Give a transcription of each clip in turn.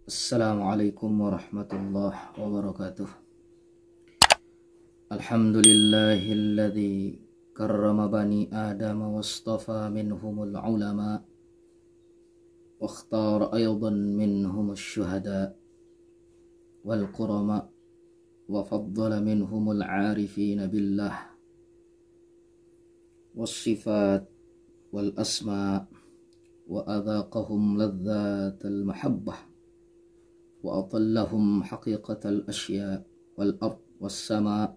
Assalamualaikum warahmatullahi wabarakatuh. Alhamdulillahilladzi karrama bani Adam wastafa minhumul ulama wa ikhtara aydan minhumul syuhada wal qurama wa faddala minhumul arifin billah was sifat wal asma wa adhaqahum ladzatal mahabbah وأطلهم حقيقة الأشياء والأرض والسماء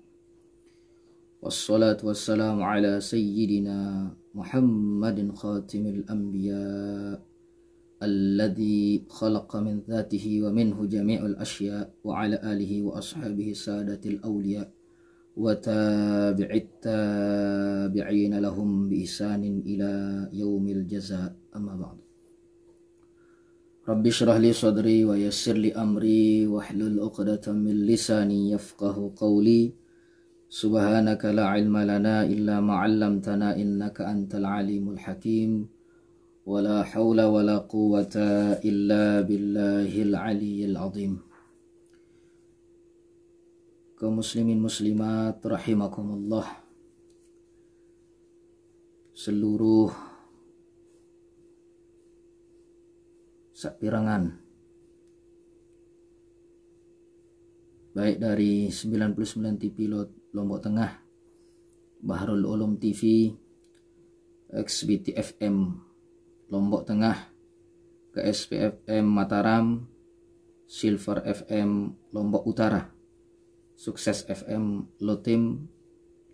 والصلاة والسلام على سيدنا محمد خاتم الأنبياء الذي خلق من ذاته ومنه جميع الأشياء وعلى آله وأصحابه سادة الأولياء وتابع التابعين لهم بإحسان إلى يوم الجزاء أما بعد. Rabbi syrah li sadri wa yassir li amri wahlul 'uqdatam min lisani yafqahu qawli. Subhanaka la ilma lana illa ma 'allamtana innaka antal alimul hakim. Wa la haula wa la quwwata illa billahil aliyyil azim. Kaum muslimin muslimat rahimakumullah. Seluruh sapirangan baik dari 99 TV Lombok Tengah, Bahrul Ulum TV, XBT FM Lombok Tengah, KSP FM Mataram, Silver FM Lombok Utara, Sukses FM Lotim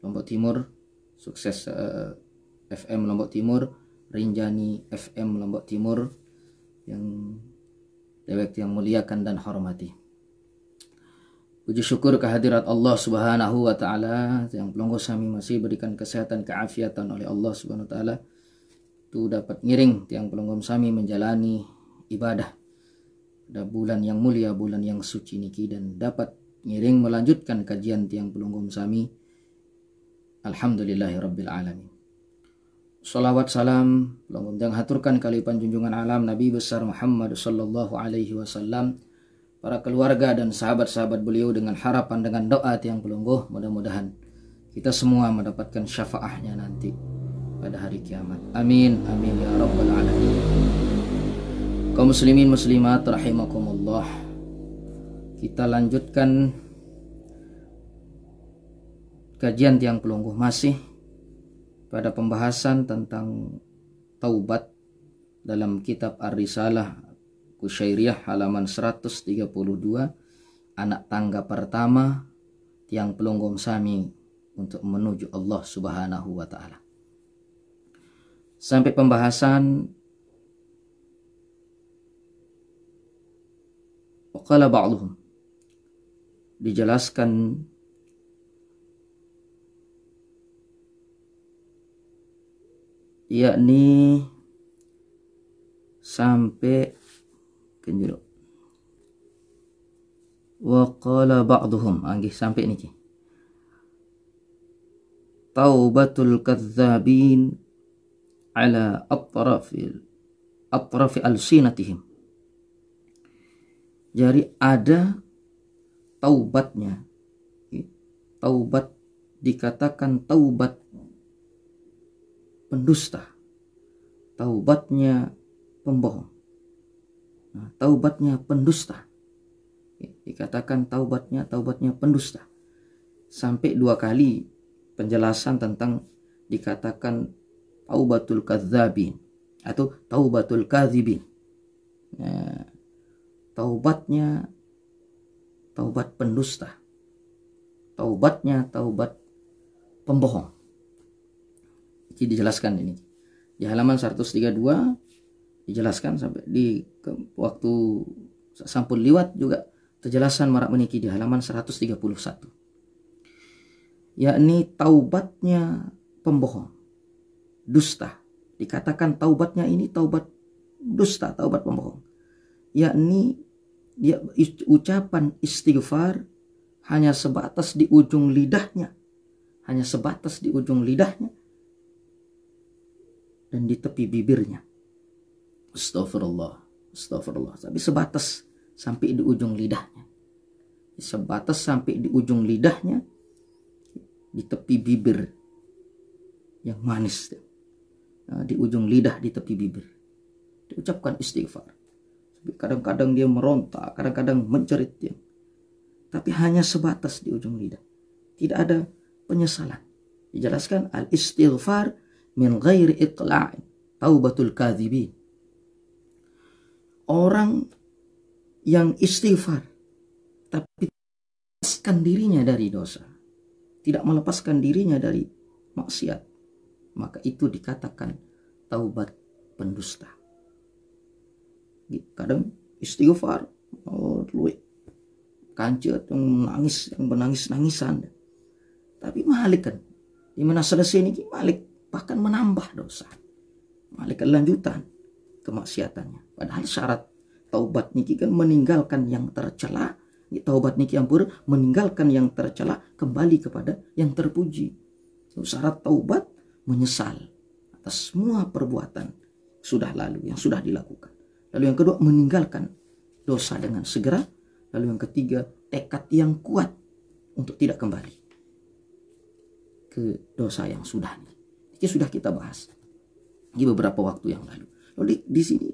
Lombok Timur, Sukses FM Lombok Timur, Rinjani FM Lombok Timur, yang dewek yang muliakan dan hormati. Puji syukur kehadirat Allah Subhanahu wa taala yang pelonggo sami masih berikan kesehatan keafiatan oleh Allah Subhanahu wa taala tu dapat ngiring tiang pelonggo sami menjalani ibadah pada bulan yang mulia, bulan yang suci niki, dan dapat ngiring melanjutkan kajian tiang pelonggo sami. Alhamdulillahirabbil alamin. Salawat salam yang haturkan kali panjunjungan alam Nabi besar Muhammad sallallahu alaihi wasallam, para keluarga dan sahabat-sahabat beliau, dengan harapan dengan doa yang pelungguh mudah-mudahan kita semua mendapatkan syafaahnya nanti pada hari kiamat. Amin amin ya rabbal alamin. Kaum muslimin muslimat rahimakumullah, kita lanjutkan kajian yang pelungguh masih pada pembahasan tentang taubat dalam kitab Ar-Risalah Kusyairiyah halaman 132, anak tangga pertama tiang pelonggom sami untuk menuju Allah Subhanahu wa taala. Sampai pembahasan waqala ba'dhum, dijelaskan yakni sampai kenjero wa qala ba'dhum anggih sampai niki taubatul kadzabin ala atrafi alsinatihim. Jadi ada taubatnya, taubat dikatakan taubat pendusta, taubatnya pembohong. Nah, taubatnya pendusta dikatakan taubatnya pendusta. Sampai dua kali penjelasan tentang dikatakan taubatul kadzabin atau taubatul kadzibin. Nah, taubatnya taubat pendusta, taubatnya taubat pembohong. Ini dijelaskan ini di halaman 132, dijelaskan sampai di waktu sampun liwat juga terjelasan marak meniki di halaman 131, yakni taubatnya pembohong, dusta. Dikatakan taubatnya ini taubat dusta, taubat pembohong, yakni dia ucapan istighfar hanya sebatas di ujung lidahnya, dan di tepi bibirnya. Astagfirullah, tapi sebatas sampai di ujung lidahnya. Sebatas sampai di ujung lidahnya, di tepi bibir yang manis. Nah, di ujung lidah, di tepi bibir. Diucapkan istighfar. Kadang-kadang dia meronta, kadang-kadang menjerit dia. Tapi hanya sebatas di ujung lidah. Tidak ada penyesalan. Dijelaskan al-istighfar min ghairi iqla'in taubatul kadhibin. Orang yang istighfar tapi melepaskan dirinya dari dosa, tidak melepaskan dirinya dari maksiat, maka itu dikatakan taubat pendusta. Kadang istighfar, kancet, yang menangis, yang menangis-nangisan, tapi malik kan, dimana selesai ini malik bahkan menambah dosa, malik lanjutan kemaksiatannya. Padahal syarat taubat niki kan meninggalkan yang tercela. Taubat niki ampun meninggalkan yang tercela, kembali kepada yang terpuji. Syarat taubat menyesal atas semua perbuatan sudah lalu yang sudah dilakukan. Lalu yang kedua, meninggalkan dosa dengan segera. Lalu yang ketiga, tekad yang kuat untuk tidak kembali ke dosa yang sudah ini sudah kita bahas di beberapa waktu yang lalu. Lalu di sini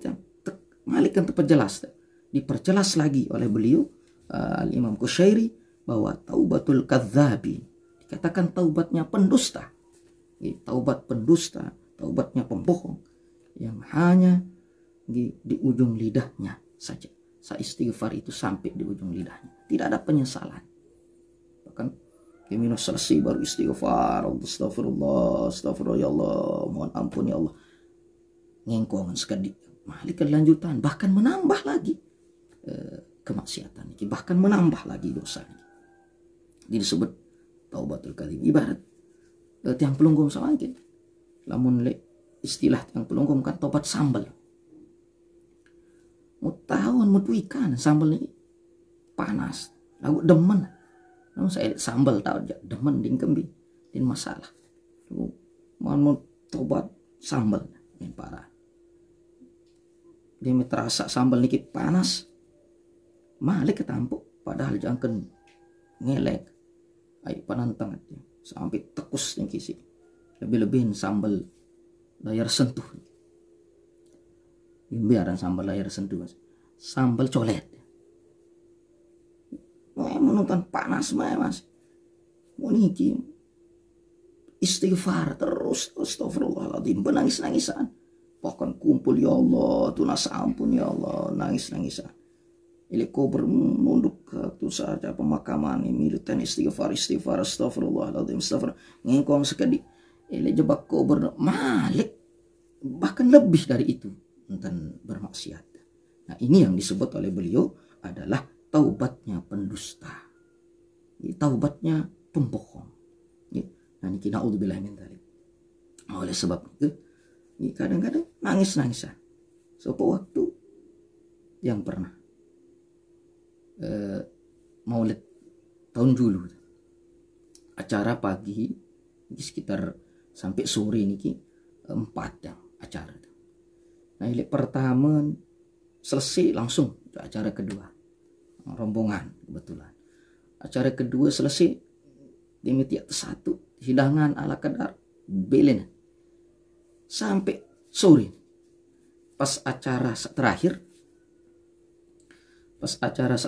Malik kan terperjelas, diperjelas lagi oleh beliau Al-Imam Qushairi bahwa taubatul kadzabi dikatakan taubatnya pendusta. Taubat pendusta, taubatnya pembohong yang hanya di ujung lidahnya saja. Istighfar itu sampai di ujung lidahnya, tidak ada penyesalan. Bahkan minus selesai baru istighfar, astagfirullah, astagfirullah ya Allah, mohon ampun ya Allah, ngengkongan sekali, Malik kelanjutan, bahkan menambah lagi kemaksiatan, bahkan menambah lagi dosa. Jadi disebut taubatul kadzib. Ibarat tiang pelunggum sama kita, lamun istilah tiang pelunggum kan tobat sambal. Mau tahun mau ikan sambal ini panas, lagu demen. Namun saya sambal tahu aja demen ding kembi, din masalah. Mau tobat sambal ini parah. Dia terasa sambal niki panas, Malik ketampuk, padahal jangan ngelek, ayo panantang aja sampai tekus niki sih. Lebih-lebihin sambal layar sentuh. Biaran sambal layar sentuh, sambal colet. Menonton panas mas. Niki istighfar terus, astagfirullahaladzim, benangis-nangisan. Bahkan kumpul ya Allah, tunas ampun ya Allah, nangis-nangisan. Ili kubur nunduk ke saja pemakaman ini militan istighfar astagfirullahaladzim, ngengkong sekali. Ili jebak kubur Malik bahkan lebih dari itu tentang bermaksiat. Nah, ini yang disebut oleh beliau adalah taubatnya pendusta, taubatnya pembohong. Nah, ini naudzubillah min dzalik. Oleh sebab itu, kadang-kadang nangis-nangisan. Sopo waktu yang pernah Maulid tahun dulu, acara pagi sekitar sampai sore niki 4 yang acara. Nah, ini pertama selesai langsung acara kedua, rombongan kebetulan. Acara kedua selesai di metiak 1 hidangan ala kadar belen sampai sore. Pas acara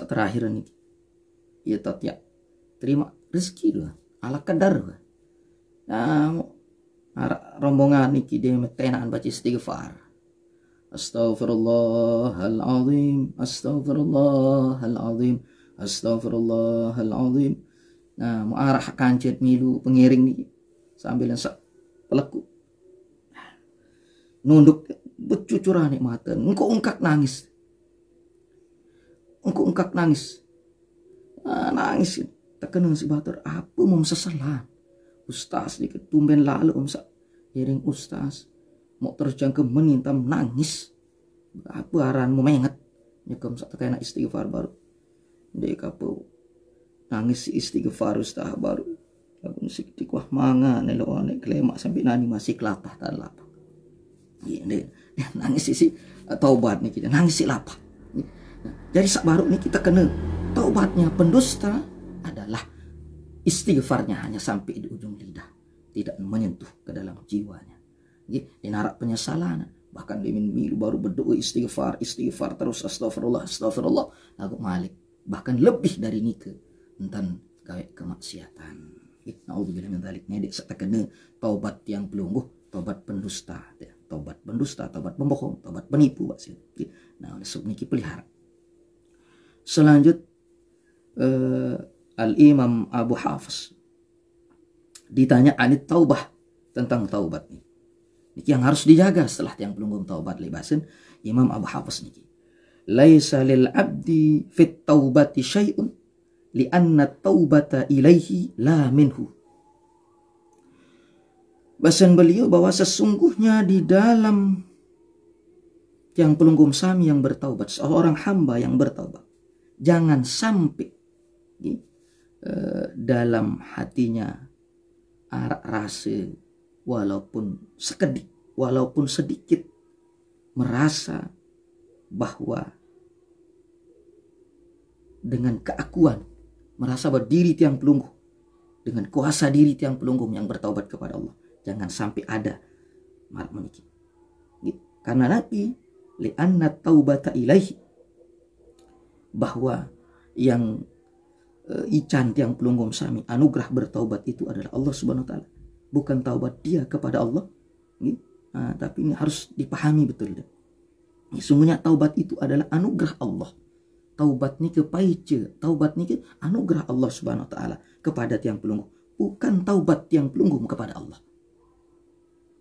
terakhir nih, ya ya terima rezeki doa ala kadar. Nah, rombongan niki dia metenaan baca istighfar. Astaghfirullahaladzim, astaghfirullahaladzim, astaghfirullahaladzim. Nah, mau arah kancet milu pengiring nih sambil lensak peleku nunduk bercucuran mata, engkau ungkak nangis, nangis terkenang si batur apa mau sesalah ustaz dikit tumben lalu sak iring ustaz mau terjang ke menintam nangis apa aran mau menget nyekem sak kena istighfar baru dek apa nangis istighfar ustaz baru aku musik dikuah manga nelo ane klemak sampai nani masih kelapah tan lapah. Iya deh nangis sih taubat nih kita nangis si lapah. Jadi sak baru ini kita kena taubatnya pendusta adalah istighfarnya hanya sampai di ujung lidah, tidak menyentuh ke dalam jiwanya. Dinarak penyesalan, bahkan dimin milu baru berdoa istighfar terus astagfirullah lagu malik, bahkan lebih dari nike entan gawe kemaksiatan. Naudzubillah min dzalik. Nek sak kena taubat yang pelungguh, taubat pendusta, taubat pembohong, taubat penipu maksud. Nah, oleh sebab niki pelihara. Selanjut Al-Imam Abu Hafiz ditanya anit taubah, tentang taubat ini. Niki yang harus dijaga setelah yang belum taubat lebasin Imam Abu Hafiz niki. Laisa lil abdi fit taubati syai'un li'anna taubata ilaihi la minhu. Bahasan beliau bahwa sesungguhnya di dalam yang pelunggum sami yang bertaubat, seorang hamba yang bertaubat, jangan sampai dalam hatinya rasa walaupun sekedik, walaupun sedikit merasa bahwa dengan keakuan, merasa berdiri tiang pelungguh, dengan kuasa diri tiang pelunggum yang bertaubat kepada Allah, jangan sampai ada marah meniki. Karena Nabi li'anna taubata ilaihi, bahwa yang ican tiang pelunggum sami anugerah bertaubat itu adalah Allah Subhanahu wa taala, bukan taubat dia kepada Allah. Tapi ini harus dipahami betul. Sungguhnya taubat itu adalah anugerah Allah. Taubat ni ke paice, taubat ni ke anugerah Allah Subhanahu wa taala kepada tiang pelungguh, bukan taubat tiang pelungguh kepada Allah.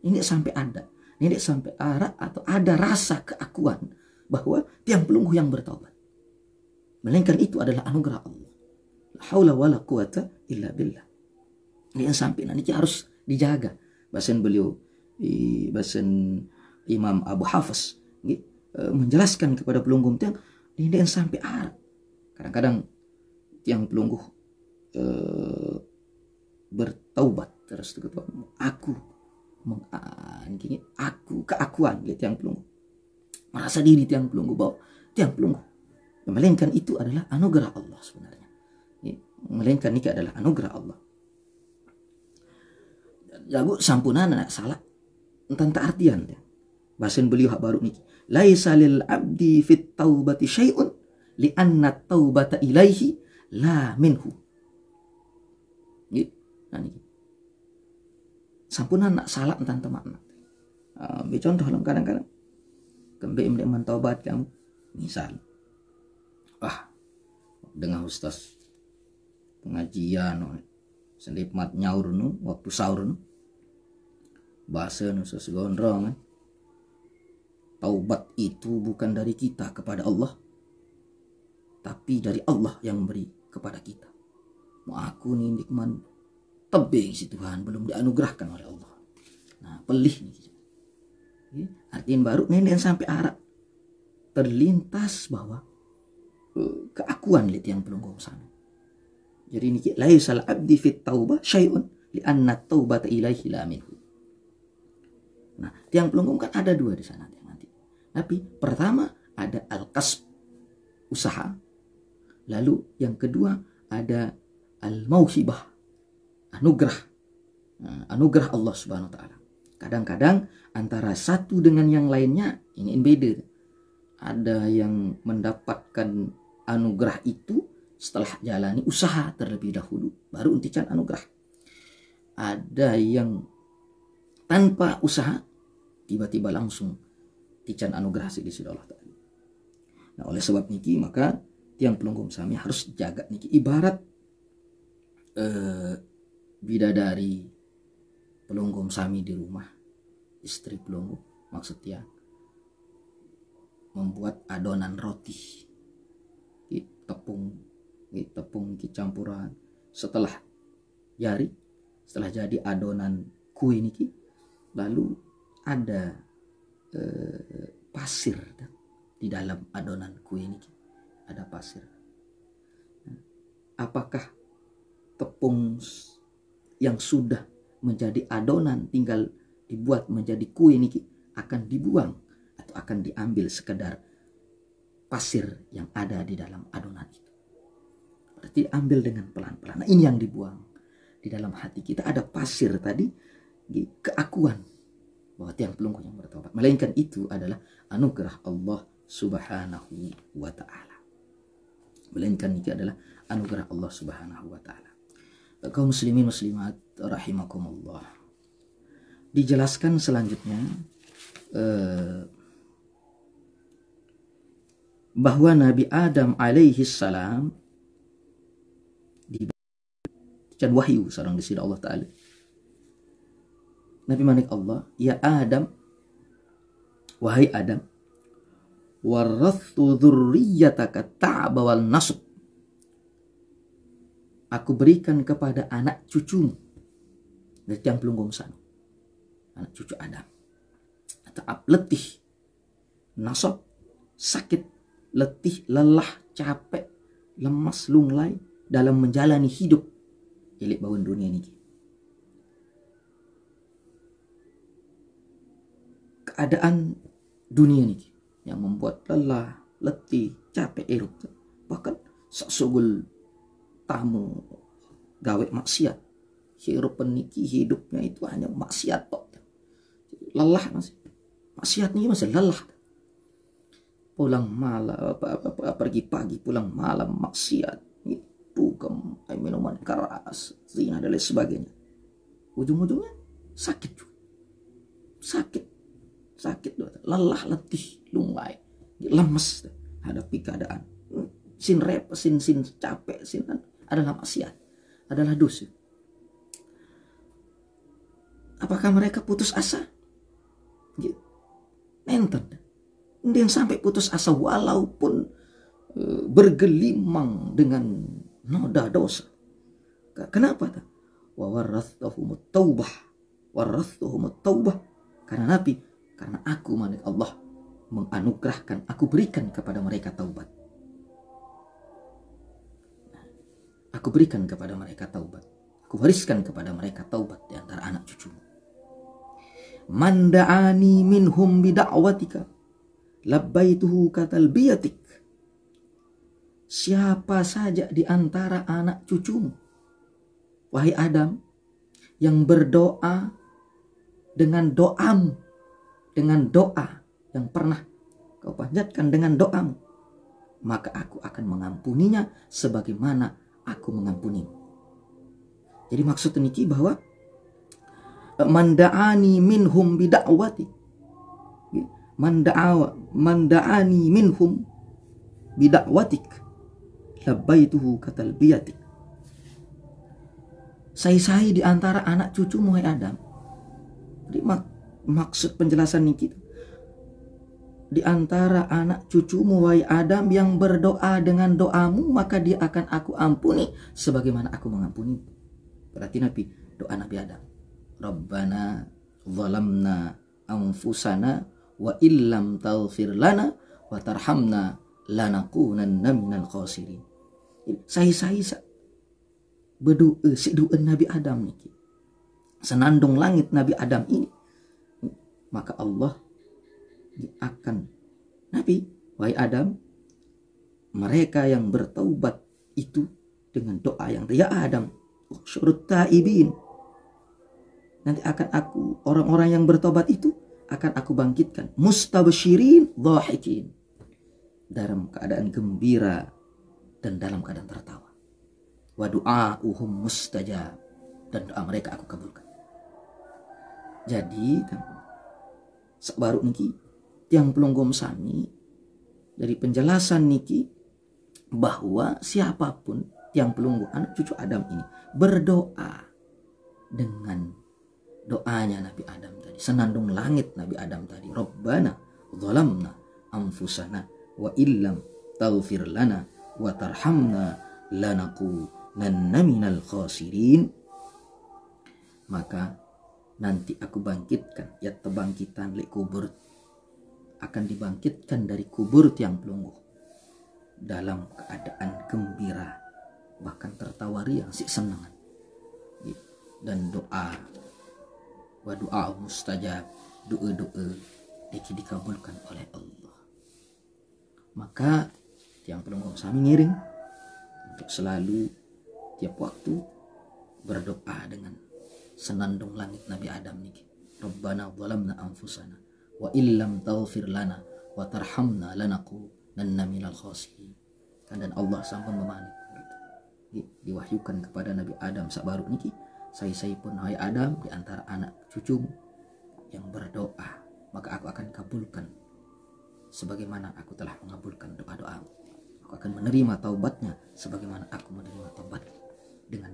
Ini sampai ada, ini sampai arah atau ada rasa keakuan bahwa tiang pelungguh yang bertaubat, melainkan itu adalah anugerah Allah. La haula wala quwata illa billah. Ini yang sampai nanti harus dijaga. Bahasan beliau, bahasan Imam Abu Hafiz menjelaskan kepada pelunggum tiang, ini yang sampai arah. Kadang-kadang tiang pelungguh bertaubat terus aku keakuan tiang pelungguh, merasa diri tiang pelungguh bahwa tiang pelungguh, melainkan itu adalah anugerah Allah sebenarnya. Melainkan ini adalah anugerah Allah. Jago sampunan anak salah tentang artian ya. Bahasan beliau hak baru niki. Laisa lil abdi fit taubati syai'un li'anna taubata ilaihi la minhu. Nah niki. Sampunan nak salah tentang teman. Contoh dalam kadang-kadang kembe imlek mentaubat kamu, misal dengan ustaz pengajian sendipmat nyaur nu waktu sahur nu bahasa nu sesegondrong kan, taubat itu bukan dari kita kepada Allah, tapi dari Allah yang memberi kepada kita. Mau aku nih nikman tebing si Tuhan belum dianugerahkan oleh Allah. Nah pelih nih. Artian baru nenek sampai arah terlintas bahwa keakuan lihat yang belum kau sana. Jadi ini laisal abdi fit taubah syai'un li'anna taubata ilaihi la minhu. Nah, tiang pelunggung kan ada dua di sana nanti. Tapi pertama ada al-kasb, usaha. Lalu yang kedua ada al-mauhibah, anugerah. Anugerah Allah Subhanahu wa taala. Kadang-kadang antara satu dengan yang lainnya ini beda. Ada yang mendapatkan anugerah itu setelah jalani usaha terlebih dahulu, baru untican anugerah. Ada yang tanpa usaha tiba-tiba langsung tican anugerah di sisi Allah Ta'ala. Nah oleh sebab niki maka tiang pelunggum sami harus jaga niki ibarat bidadari pelunggum sami di rumah, istri pelunggum maksudnya membuat adonan roti, tepung campuran, setelah jadi adonan kue niki, lalu ada pasir di dalam adonan kue niki, ada pasir. Apakah tepung yang sudah menjadi adonan tinggal dibuat menjadi kue niki akan dibuang atau akan diambil sekedar pasir yang ada di dalam adonan itu. Berarti ambil dengan pelan-pelan. Nah, ini yang dibuang. Di dalam hati kita ada pasir tadi, keakuan bahwa tiang pelunggu yang bertobat. Melainkan itu adalah anugerah Allah Subhanahu wa ta'ala. Melainkan itu adalah anugerah Allah Subhanahu wa ta'ala. Kaum muslimin muslimat rahimakumullah. Dijelaskan selanjutnya bahwa Nabi Adam alaihi salam dan wahyu sareng di sini Allah Ta'ala. Nabi manik Allah, ya Adam, wahai Adam, warathu dzurriyyataka ta'ba wal nasb. Aku berikan kepada anak cucumu dari yang belum sana, anak cucu Adam, ta'ab letih, nasab sakit, letih, lelah, capek, lemas, lunglai dalam menjalani hidup ilik bawaan dunia ini. Keadaan dunia ini yang membuat lelah, letih, capek, eruk, bahkan sesugul tamu gawe maksiat, hirup peniki hidupnya itu hanya maksiat tok, lelah masih maksiat ini masih lelah, pulang malam pergi pagi pulang malam maksiat, dugem, minuman keras, zina dan lain sebagainya. Ujung-ujungnya sakit, lelah, letih, lunglai, lemes hadapi keadaan. Sin capek, adalah maksiat, adalah dosa. Apakah mereka putus asa? Nenten. Dia sampai putus asa walaupun bergelimang dengan noda dosa. Kenapa? Wa warathahumut taubah. Karena aku manik Allah menganugerahkan, aku berikan kepada mereka taubat. Aku berikan kepada mereka taubat. Aku wariskan kepada mereka taubat di antara anak cucumu. Man da'ani minhum bida'watika labbaituhu katalbiyatik. Siapa saja di antara anak cucumu, wahai Adam, yang berdoa dengan doamu, dengan doa yang pernah kau panjatkan dengan doamu, maka aku akan mengampuninya sebagaimana aku mengampunimu. Jadi maksud ini bahwa manda'ani minhum bida'wati, manda'ani minhum bida'watik labbaituhu katalbiyatik. Saya di antara anak cucumu wahai Adam. Jadi maksud penjelasan ini, di antara anak cucumu wahai Adam yang berdoa dengan doamu, maka dia akan aku ampuni sebagaimana aku mengampuni. Berarti doa Nabi Adam, Rabbana zalamna anfusana wa illam taghfir lana wa tarhamna lanakunanna minal khasirin. Saya berdoa doa Nabi Adam niki, senandung langit Nabi Adam ini, maka Allah akan Nabi, wahai Adam, mereka yang bertaubat itu dengan doa yang ya Adam syurut taibin, nanti akan aku, orang-orang yang bertobat itu akan aku bangkitkan mustabsyirin dhahikin, dalam keadaan gembira dan dalam keadaan tertawa. Wa du'auhum mustajab, dan doa mereka aku kabulkan. Jadi baru niki yang pelunggum sami dari penjelasan niki bahwa siapapun yang pelunggu anak cucu Adam ini berdoa dengan doanya Nabi Adam tadi, senandung langit Nabi Adam tadi, Rabbana zalamna anfusana wa illam taghfir lana wa tarhamna lanakunanna minal khasirin, maka nanti aku bangkitkan, ya tebangkitan li kubur, akan dibangkitkan dari kubur tiang pelunggu dalam keadaan gembira, bahkan tertawa riang si senangan, dan doa wa doa mustajab, doa dikabulkan oleh Allah. Maka tiang pelunggung sami ngiring untuk selalu tiap waktu berdoa dengan senandung langit Nabi Adam niki. Rabbana zalamna anfusana wa illam taghfir lana wa tarhamna lanakunanna minal khasirin. Dan Allah sampun memanik gitu. Diwahyukan kepada Nabi Adam sabaru niki, saya pun hai Adam di antara anak cucumu yang berdoa, maka aku akan kabulkan sebagaimana aku telah mengabulkan doa-doamu. Aku akan menerima taubatnya sebagaimana aku menerima taubat dengan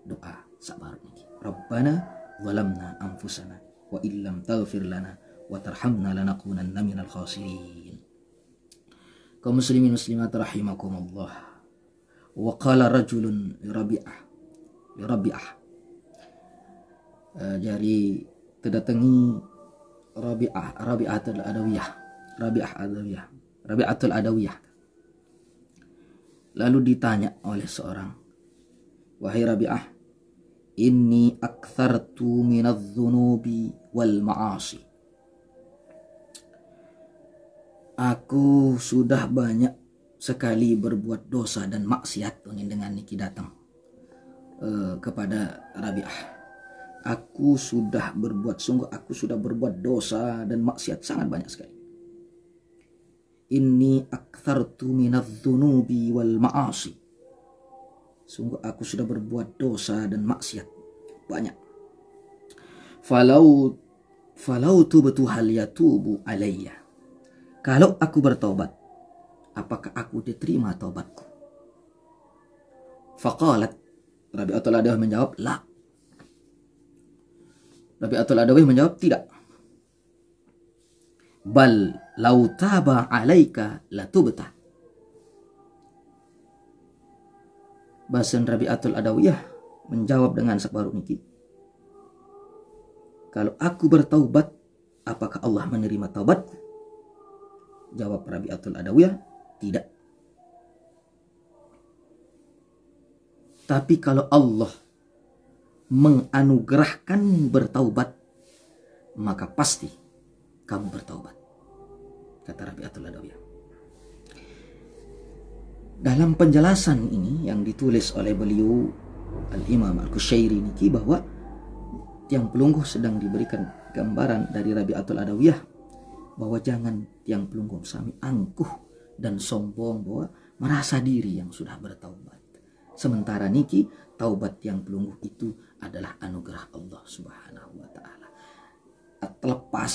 doa sabar niki. Rabbana zalamna anfusana wa illam taghfir lana wa tarhamna lanakunanna minal khasirin. Kaum muslimin muslimat rahimakumullah. Wa qala rajulun li Rabi'ah. Jadi terdatangi Rabi'atul Adawiyah. Lalu ditanya oleh seorang, wahai Rabi'ah, inni aktsartu minadz-dzunubi wal ma'asi. Aku sudah banyak sekali berbuat dosa dan maksiat. Dengan niki datang kepada Rabi'ah. Aku sudah berbuat dosa dan maksiat sangat banyak sekali. Inni aktsartu minadz-dzunubi wal ma'asi. Sungguh aku sudah berbuat dosa dan maksiat banyak. Falau tubtu hal yatubu alayya. Kalau aku bertobat, apakah aku diterima taubatku? Faqalat, Rabi'atul Adawiyah menjawab, la. Rabi'atul Adawiyah menjawab, tidak. Bal lau taba alaika latubta. Bahasan Rabi'atul Adawiyah menjawab dengan sabaru niki, kalau aku bertaubat, apakah Allah menerima taubatku? Jawab Rabi'atul Adawiyah, tidak. Tapi kalau Allah menganugerahkan bertaubat, maka pasti kamu bertaubat, kata Rabi'atul Adawiyah. Dalam penjelasan ini yang ditulis oleh beliau Al-Imam Al-Qushairi niki, bahwa tiang pelungguh sedang diberikan gambaran dari Rabi'atul Adawiyah bahwa jangan tiang pelungguh sami angkuh dan sombong bahwa merasa diri yang sudah bertaubat. Sementara niki taubat tiang pelungguh itu adalah anugerah Allah Subhanahu wa taala. Terlepas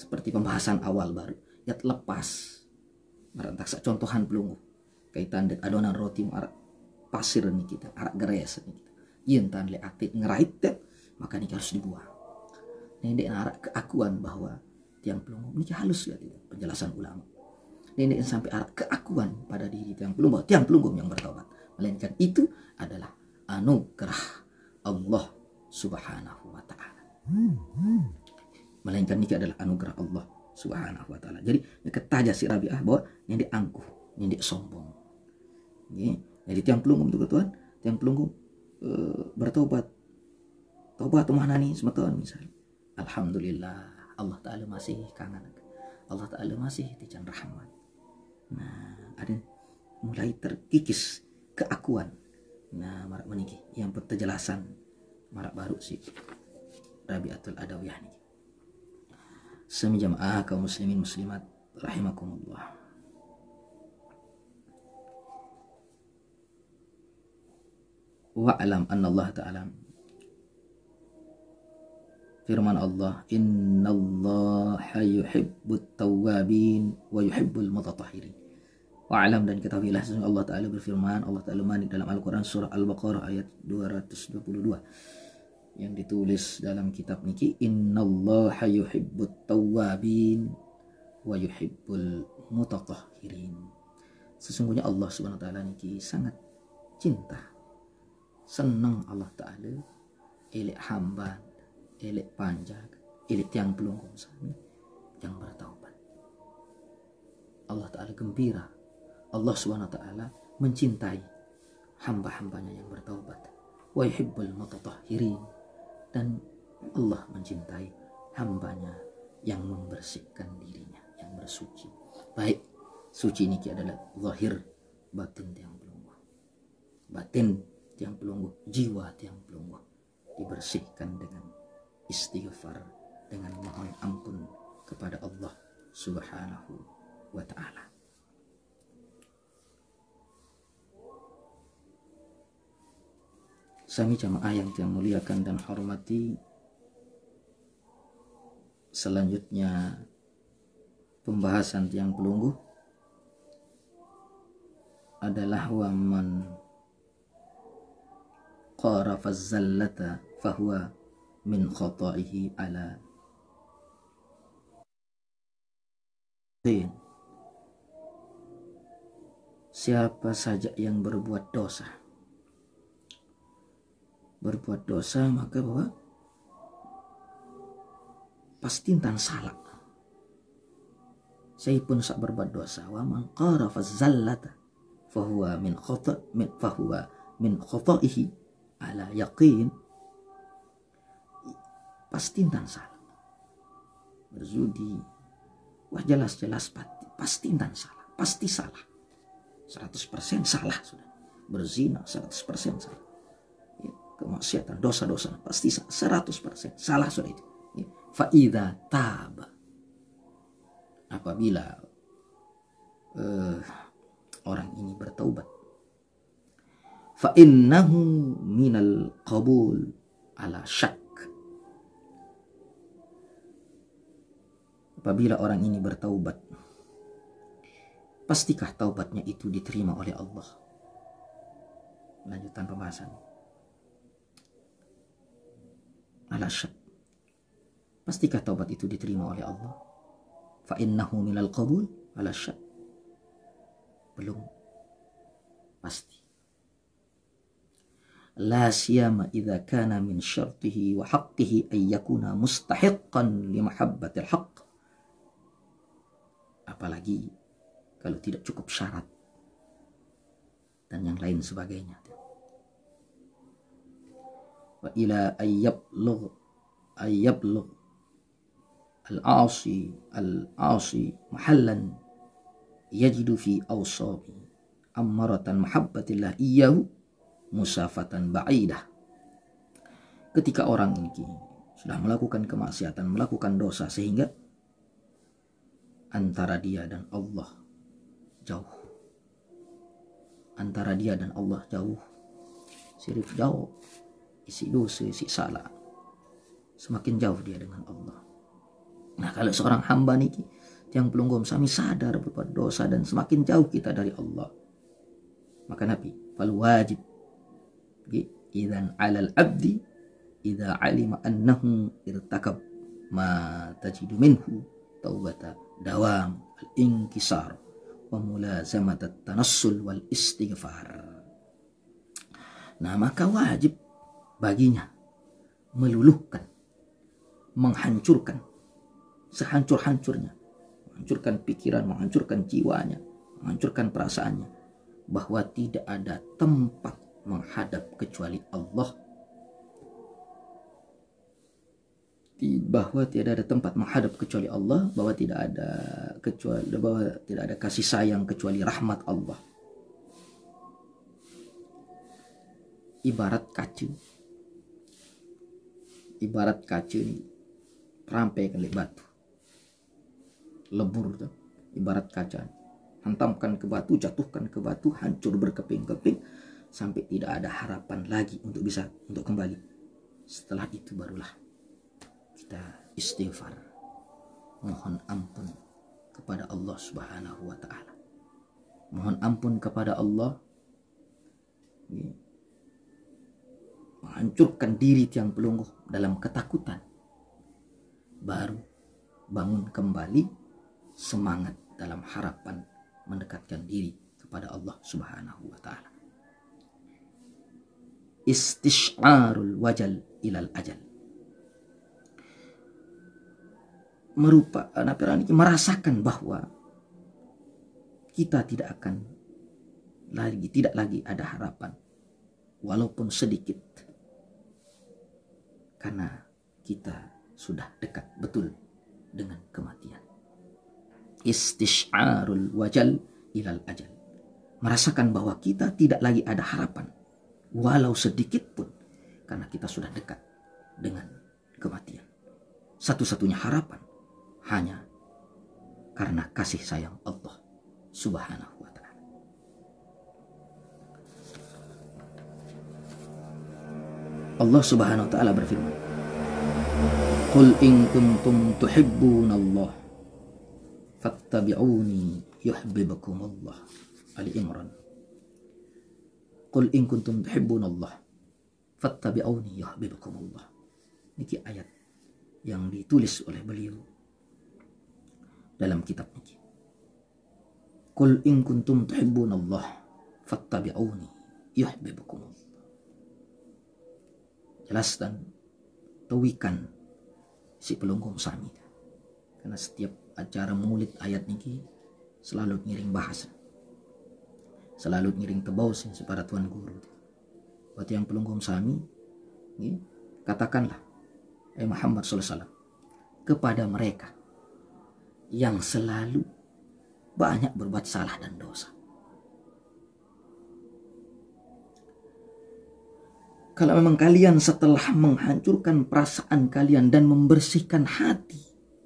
seperti pembahasan awal baru, ya terlepas merentak sak contohan pelungguh kaitan dengan adonan roti arak pasir nih kita, arak geres nih kita. Yen tan le aktif ngerait maka niki harus dibuang. Nendek arak keakuan bahwa tiang pelungguh ini halus ya, penjelasan ulama. Nenek sampai arah keakuan pada diri tiang pelungguh yang bertaubat, melainkan itu adalah anugerah Allah Subhanahu wa taala. Melainkan ini adalah anugerah Allah Subhanahu wa taala. Jadi ketaja si Rabi'ah bahwa nenek angkuh, nenek sombong. Jadi tiang pelungguh itu Tuhan, tiang pelungguh bertaubat. Taubat tumanani semeton misalnya. Alhamdulillah. Allah Ta'ala masih kangen. Allah Ta'ala masih tijan rahmat. Nah, ada mulai terkikis keakuan. Nah, marak meniki yang penjelasan marak baru sih Rabi'atul Adawiyah ini. Sami jamaah kaum muslimin muslimat rahimakumullah. Wa'alam anna Allah Ta'ala, firman Allah, innallaha yuhibbut tawwabin wa yuhibbul mutatahhirin. Wa'alam, dan ketahuilah sesungguhnya Allah Ta'ala berfirman, Allah Ta'ala manik dalam Al-Quran surah Al-Baqarah ayat 222 yang ditulis dalam kitab niki, innallaha yuhibbut tawwabin wa yuhibbul mutatahhirin. Sesungguhnya Allah Subhanahu wa taala niki sangat cinta, senang Allah Ta'ala elek hamba, elek panjang, elek tiang pelungguh sami yang bertaubat. Allah Ta'ala gembira, Allah SWT mencintai hamba-hambanya yang bertaubat. Wa yuhibbul mutatahhirin, dan Allah mencintai hambanya yang membersihkan dirinya, yang bersuci. Baik, Suci niki adalah zahir, batin tiang pelungguh. Batin tiang pelungguh, jiwa tiang pelungguh dibersihkan dengan istighfar, dengan mohon ampun kepada Allah Subhanahu wa ta'ala. Sami jamaah yang tiang muliakan dan hormati, selanjutnya pembahasan tiang pelungguh adalah waman qarafa zallata fahuwa min khata'ihi ala din. Siapa saja yang berbuat dosa maka bahwa pasti tan salah. Saya pun sak berbuat dosa, wa man qarafa zallata fahuwa min khata'ihi ala yaqin, pasti tan salah. Berzudi, wah jelas-jelas pasti tan salah, pasti salah, 100% salah sudah. Berzina 100% salah, kemaksiatan, dosa-dosa pasti 100% salah sudah itu. Fa'idha taba, apabila orang ini bertaubat, fa'innahu minal qabul ala syak, apabila orang ini bertaubat, pastikah taubatnya itu diterima oleh Allah? Lanjutan pembahasan. Ala syak, pastikah taubat itu diterima oleh Allah? Fa innahu minal qabul ala syak, belum pasti. La siyama idza kana min syartihi wa haqqihi ay yakuna mustahiqqan li mahabbatil haqq, apalagi kalau tidak cukup syarat dan yang lain sebagainya. Wa ila ayyablugh al-asi mahallan yajidu fi awsabi ammaratan mahabbatillah iyyahu musafatan ba'idah. Ketika orang ini sudah melakukan kemaksiatan, melakukan dosa, sehingga antara dia dan Allah jauh, antara dia dan Allah jauh, sirif jauh, isi dosa, isi salah, semakin jauh dia dengan Allah. Nah, kalau seorang hamba niki yang pelunggum sami sadar berbuat dosa dan semakin jauh kita dari Allah, maka Nabi fal wajib idzan 'alal 'abdi idza 'alima annahu irtakab ma tajidu minhu taubata dawam al-inkisar wa mulazamat at-tanassul wal istighfar. Nah, maka wajib baginya meluluhkan, menghancurkan sehancur-hancurnya, menghancurkan pikiran, menghancurkan jiwanya, menghancurkan perasaannya, bahwa tidak ada tempat menghadap kecuali Allah, bahwa tidak ada tempat menghadap kecuali Allah, bahwa tidak ada kasih sayang kecuali rahmat Allah. Ibarat kacu ini perampai kali batu, lebur tuh, ibarat kaca, hantamkan ke batu, jatuhkan ke batu, hancur berkeping-keping sampai tidak ada harapan lagi untuk kembali. Setelah itu barulah kita istighfar, mohon ampun kepada Allah Subhanahu wa ta'ala. Mohon ampun kepada Allah, menghancurkan diri tiang pelungguh dalam ketakutan, baru bangun kembali semangat dalam harapan mendekatkan diri kepada Allah Subhanahu wa ta'ala. Istisyarul wajal ilal ajal, merasakan bahwa kita tidak lagi ada harapan walaupun sedikit, karena kita sudah dekat betul dengan kematian. Istisyarul wajal ilal ajal. Merasakan bahwa kita tidak lagi ada harapan, walau sedikit pun, karena kita sudah dekat dengan kematian. Satu-satunya harapan hanya karena kasih sayang Allah Subhanahu wa ta'ala. Allah Subhanahu wa ta'ala berfirman, Qul in kuntum tuhibbunallah fattabi'uni yuhibbukumullah. Ali Imran. Qul in kuntum tuhibbunallah fattabi'uni yuhibbukumullah. Niki ayat yang ditulis oleh beliau dalam kitab niki. Qul in kuntum tuhibbunallah fattabi'uni yuhibbukumullah. Jelas dan tawikan si pelunggum sami. Karena setiap acara mengulit ayat niki selalu ngiring bahasa, selalu ngiring tebausin para tuan guru. Buat yang pelunggum sami, katakanlah, Muhammad SAW, kepada mereka yang selalu banyak berbuat salah dan dosa. Kalau memang kalian setelah menghancurkan perasaan kalian dan membersihkan hati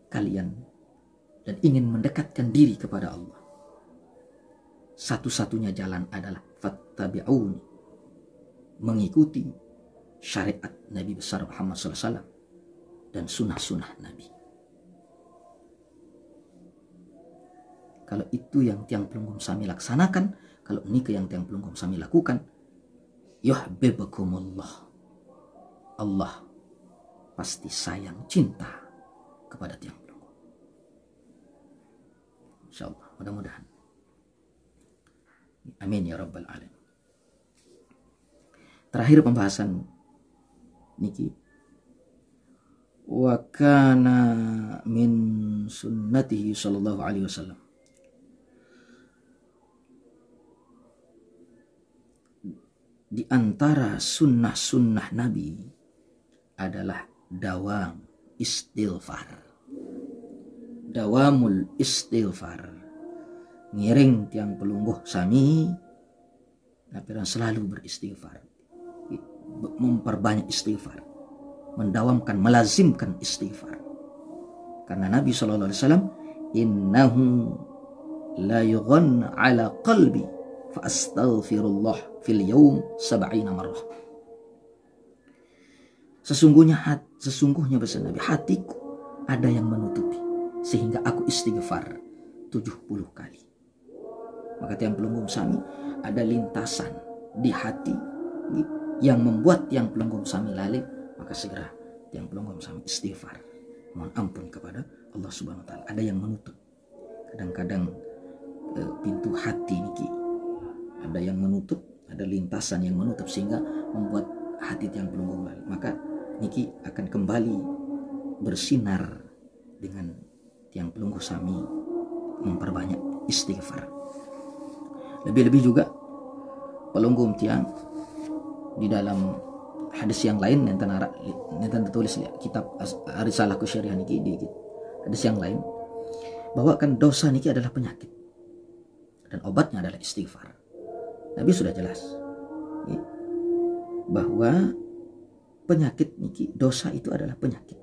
kalian dan ingin mendekatkan diri kepada Allah, satu-satunya jalan adalah fattabi'uni, mengikuti syariat Nabi besar Muhammad SAW dan sunnah-sunnah Nabi. Kalau itu yang tiang pelunggum sami laksanakan, kalau ini yang tiang pelunggum sami lakukan, yuhibbukumullah, Allah pasti sayang cinta kepada tiang pelunggum. InsyaAllah, mudah-mudahan. Amin ya rabbal alamin. Terakhir pembahasan niki, wa kana min sunnatihi sallallahu alaihi wasallam, di antara sunnah-sunnah Nabi adalah dawam istighfar. Dawamul istighfar. Ngiring tiang pelungguh sami, napiran selalu beristighfar. Memperbanyak istighfar. Mendawamkan, melazimkan istighfar. Karena Nabi SAW, innahu la yughanna ala qalbi fa astaghfirullah fil yawm 70 marrah. Sesungguhnya bahasa Nabi, hatiku ada yang menutupi sehingga aku istighfar 70 kali. Maka tiang pelunggum sami ada lintasan di hati yang membuat tiang pelunggum sami lalai, maka segera tiang pelunggum sami istighfar, mohon ampun kepada Allah Subhanahu wa ta'ala. Ada yang menutup. Kadang-kadang pintu hati niki ada yang menutup, ada lintasan yang menutup sehingga membuat hati tiang pelunggum lalai. Maka niki akan kembali bersinar dengan tiang pelungguh sami memperbanyak istighfar. Lebih-lebih juga pelunggum tiang di dalam hadis yang lain yang tertulis kitab Risalah Kusyariah niki di hadis yang lain, bahwa kan dosa niki adalah penyakit dan obatnya adalah istighfar. Nabi sudah jelas bahwa penyakit niki, dosa itu adalah penyakit.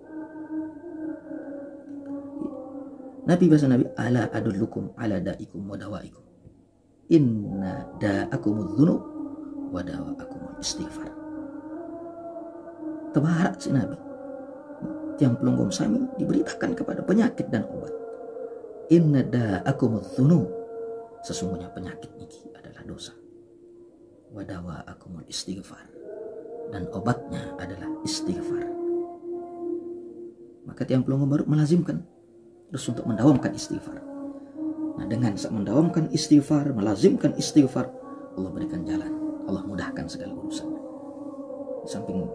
Bahasa Nabi, ala adullukum ala da'ikum wa dawaikum, inna da'akumudz dzunub wa dawa'akumul istighfar. Tebarak si Nabi, tiang pelunggum sami diberitakan kepada penyakit dan obat. Inna da'akumudz dzunub, sesungguhnya penyakit niki adalah dosa. Wa dawa'akumul istighfar, dan obatnya adalah istighfar. Maka tiang pelunggum baru melazimkan terus untuk mendawamkan istighfar. Nah, dengan mendawamkan istighfar, melazimkan istighfar, Allah berikan jalan, Allah mudahkan segala urusan. Di samping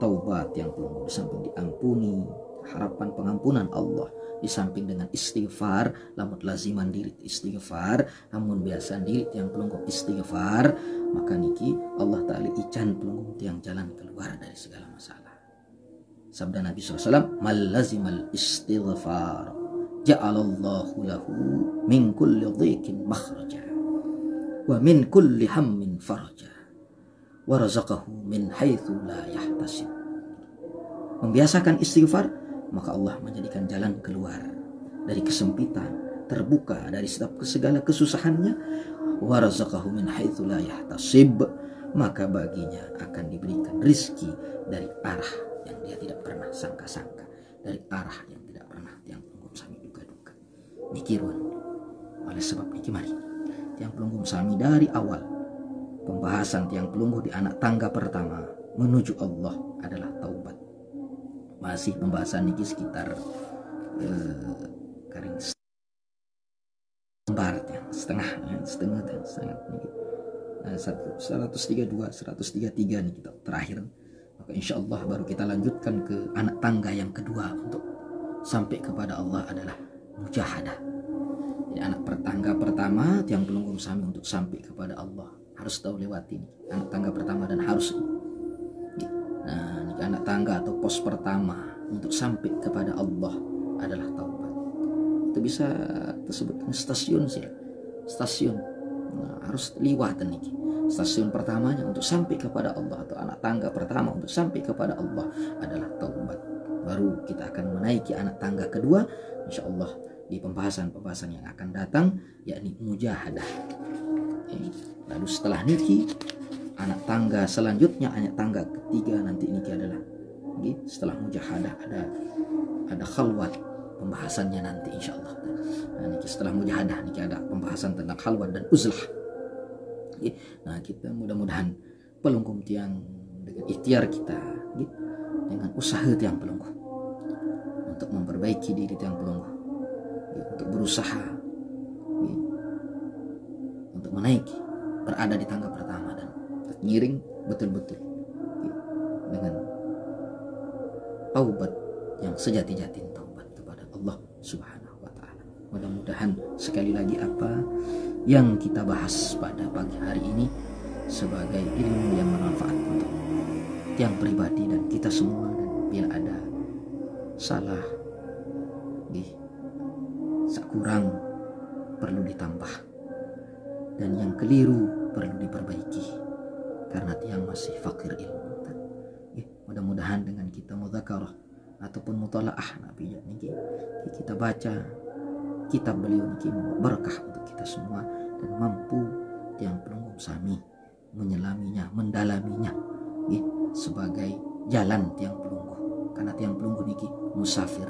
taubat yang pelunggum, di samping diampuni, harapan pengampunan Allah, di samping dengan istighfar, lamun laziman diri istighfar, namun biasa diri yang pelunggum istighfar, maka niki Allah Ta'ala ican pelunggum tiang jalan keluar dari segala masalah. Sabda Nabi SAW, mal lazimal istighfar ja'alallahu lahu min kulli dhiqin makhraja wa min kulli hammin faraja wa razaqahu min haitsu la yahtasib. Membiasakan istighfar, maka Allah menjadikan jalan keluar dari kesempitan, terbuka dari setiap segala kesusahannya. Wa razaqahu min haitsu la yahtasib, maka baginya akan diberikan rizki dari arah yang dia tidak pernah sangka-sangka, dari arah yang tidak pernah tiang pelunggum sami duga-duga. Mikirun oleh sebab niki mari tiang pelunggum sami dari awal pembahasan tiang pelungguh di anak tangga pertama menuju Allah adalah taubat. Masih pembahasan niki sekitar karing lembar setengah niki. 132, 133 nih kita terakhir. Maka insya Allah baru kita lanjutkan ke anak tangga yang kedua untuk sampai kepada Allah adalah mujahadah. Jadi anak tangga pertama tiang pelunggum sami untuk sampai kepada Allah harus tahu lewati nih, anak tangga pertama dan harus. Nah, ini anak tangga atau pos pertama untuk sampai kepada Allah adalah taubat. Itu bisa tersebut stasiun sih, stasiun. Nah, harus liwat nih. Stasiun pertamanya untuk sampai kepada Allah atau anak tangga pertama untuk sampai kepada Allah adalah taubat. Baru kita akan menaiki anak tangga kedua insya Allah di pembahasan-pembahasan yang akan datang, yakni mujahadah. Lalu setelah niki anak tangga selanjutnya, anak tangga ketiga nanti niki adalah setelah mujahadah ada khalwat, pembahasannya nanti insya Allah. Nah, niki setelah mujahadah niki ada pembahasan tentang khalwat dan uzlah. Nah, kita mudah-mudahan pelunggum tiang dengan ikhtiar kita, dengan usaha tiang pelungguh untuk memperbaiki diri tiang pelungguh, untuk berusaha untuk menaiki, berada di tangga pertama dan ngiring betul-betul dengan taubat yang sejati-jati, taubat kepada Allah Subhanahu wa Ta'ala. Mudah-mudahan sekali lagi apa yang kita bahas pada pagi hari ini sebagai ilmu yang bermanfaat untuk tiang pribadi dan kita semua, dan bila ada salah kurang perlu ditambah dan yang keliru perlu diperbaiki karena tiang masih fakir ilmu. Mudah-mudahan dengan kita mudzakarah ataupun mutalaah Nabi niki kita baca kitab beliau niki berkah untuk kita semua dan mampu tiang pelunggum sami menyelaminya, mendalaminya sebagai jalan tiang pelungguh, karena tiang pelungguh niki musafir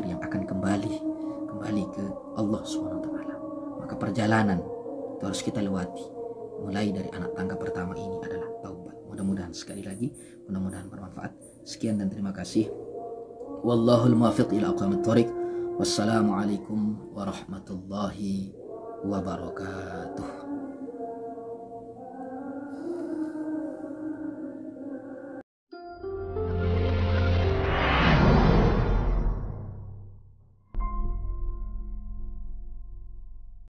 yang akan kembali ke Allah Subhanahu wa Ta'ala. Maka perjalanan itu harus kita lewati mulai dari anak tangga pertama ini adalah taubat. Mudah-mudahan sekali lagi mudah-mudahan bermanfaat. Sekian dan terima kasih. Wallahul muwaffiq ila aqwamit thoriq. Wassalamualaikum warahmatullahi wabarakatuh.